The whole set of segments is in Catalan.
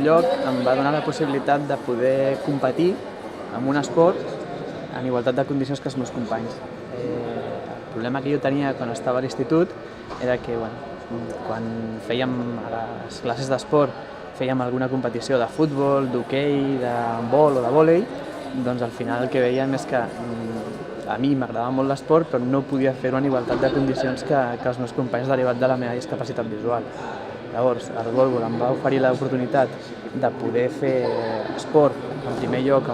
lloc, em va donar la possibilitat de poder competir en un esport en igualtat de condicions que els meus companys. El problema que jo tenia quan estava a l'institut era que quan fèiem a les classes d'esport fèiem alguna competició de futbol, d'hoquei, d'handbol o de vòlei, doncs al final el que veiem és que a mi m'agradava molt l'esport, però no podia fer-ho en igualtat de condicions que els meus companys derivat de la meva discapacitat visual. Llavors, el Volvo em va oferir l'oportunitat de poder fer esport, en primer lloc, a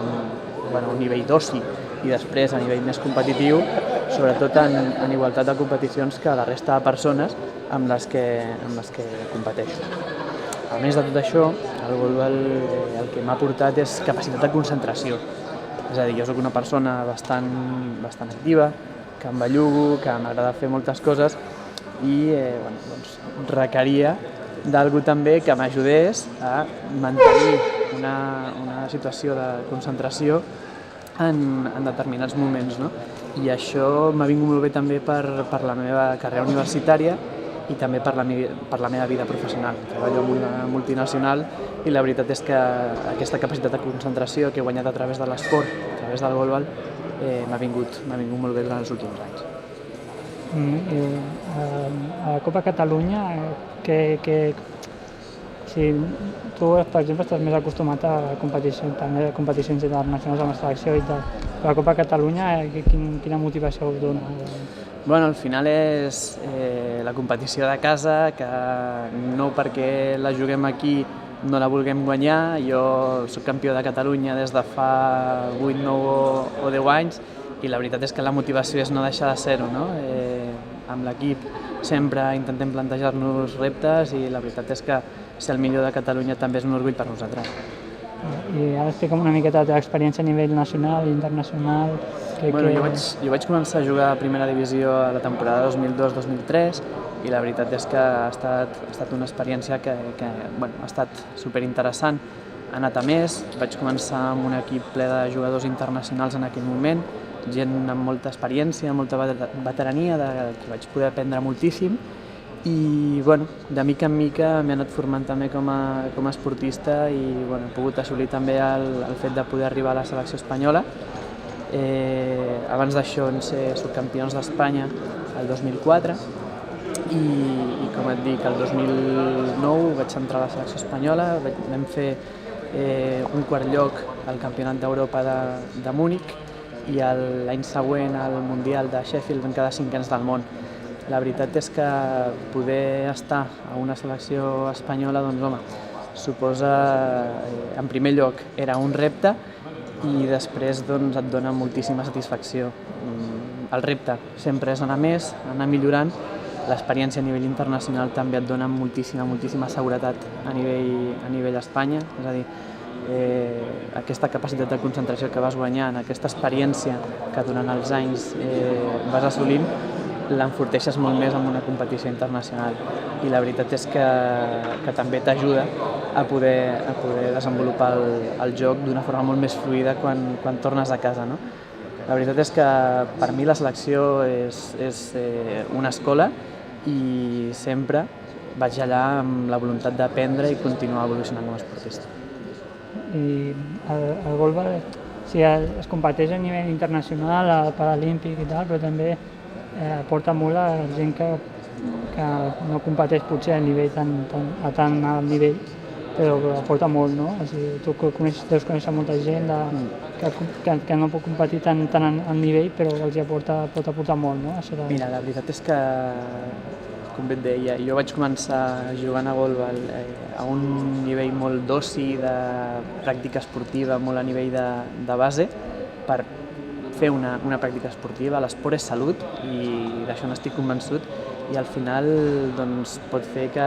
un nivell d'oci i després a nivell més competitiu, sobretot en igualtat de competicions que la resta de persones amb les que competeixo. A més de tot això, el Volvo el que m'ha portat és capacitat de concentració. És a dir, jo soc una persona bastant activa, que em bellugo, que m'agrada fer moltes coses i requeria d'algú també que m'ajudés a mantenir una situació de concentració en determinats moments, no? I això m'ha vingut molt bé també per la meva carrera universitària i també per la meva vida professional. Treballo en una multinacional i la veritat és que aquesta capacitat de concentració que he guanyat a través de l'esport, a través del golbal, m'ha vingut molt bé durant els últims anys. A la Copa Catalunya, tu, per exemple, estàs més acostumat a competicions internacionals amb la selecció i tal. A la Copa Catalunya, quina motivació us dona? Al final és la competició de casa, que no perquè la juguem aquí no la vulguem guanyar. Jo soc campió de Catalunya des de fa 8, 9 o 10 anys i la veritat és que la motivació és no deixar de ser-ho, no? Amb l'equip sempre intentem plantejar-nos reptes i la veritat és que ser el millor de Catalunya també és un orgull per nosaltres. I ara explica'm una miqueta la teva experiència a nivell nacional i internacional. Jo vaig començar a jugar a primera divisió a la temporada 2002-2003 i la veritat és que ha estat una experiència que ha estat superinteressant. Ha anat a més, vaig començar amb un equip ple de jugadors internacionals en aquell moment, gent amb molta experiència, molta veterania, de qui vaig poder aprendre moltíssim i de mica en mica m'he anat formant també com a esportista i he pogut assolir també el fet de poder arribar a la selecció espanyola. Abans d'això vam ser subcampions d'Espanya el 2004 i com et dic, el 2009 vaig entrar a la selecció espanyola, vam fer un quart lloc al Campionat d'Europa de Múnich i l'any següent al Mundial de Sheffield vam quedar 5ens del món. La veritat és que poder estar a una selecció espanyola, suposa, en primer lloc, era un repte i després et dona moltíssima satisfacció. El repte sempre és anar més, anar millorant. L'experiència a nivell internacional també et dona moltíssima seguretat a nivell Espanya, és a dir, aquesta capacitat de concentració que vas guanyant, aquesta experiència que durant els anys vas assolint, l'enforteixes molt més en una competició internacional i la veritat és que també t'ajuda a poder desenvolupar el joc d'una forma molt més fluida quan tornes a casa, no? La veritat és que per mi la selecció és una escola i sempre vaig allà amb la voluntat d'aprendre i continuar evolucionant com a esportista. I el golbal es competeix a nivell internacional, al Paralímpic i tal, però també aporta molt a gent que no competeix potser a nivell a tan alt nivell, però aporta molt, no? O sigui, tu deus conèixer molta gent que no pot competir tant al nivell, però els pot aportar molt, no? Mira, la veritat és que, com bé et deia, jo vaig començar jugant a golbal a un nivell molt d'oci, de pràctica esportiva, molt a nivell de base, per fer una pràctica esportiva. L'esport és salut i d'això n'estic convençut i al final pot fer que,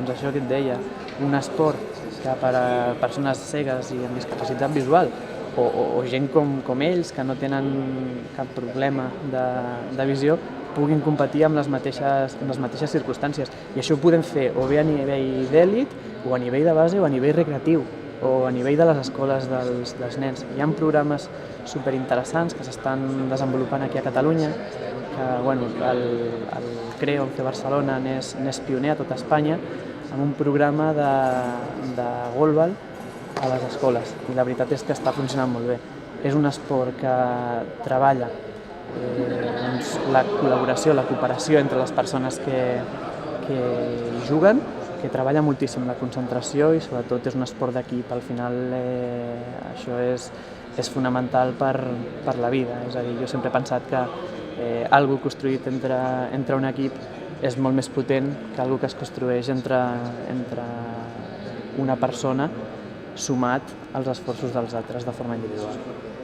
això que et deia, un esport que per a persones cegues i amb discapacitat visual o gent com ells que no tenen cap problema de visió puguin competir amb les mateixes circumstàncies. I això ho podem fer o bé a nivell d'èlit, o a nivell de base, o a nivell recreatiu, o a nivell de les escoles dels nens. Hi ha programes superinteressants que s'estan desenvolupant aquí a Catalunya, que el CREO, el CEE Barcelona, n'és pioner a tot Espanya, amb un programa de golbal a les escoles i la veritat és que està funcionant molt bé. És un esport que treballa la col·laboració, la cooperació entre les persones que hi juguen, que treballa moltíssim la concentració i sobretot és un esport d'equip. Al final això és fonamental per la vida. És a dir, jo sempre he pensat que algo construït entre un equip és molt més potent que algo que es construeix entre una persona sumat als esforços dels altres de forma individual.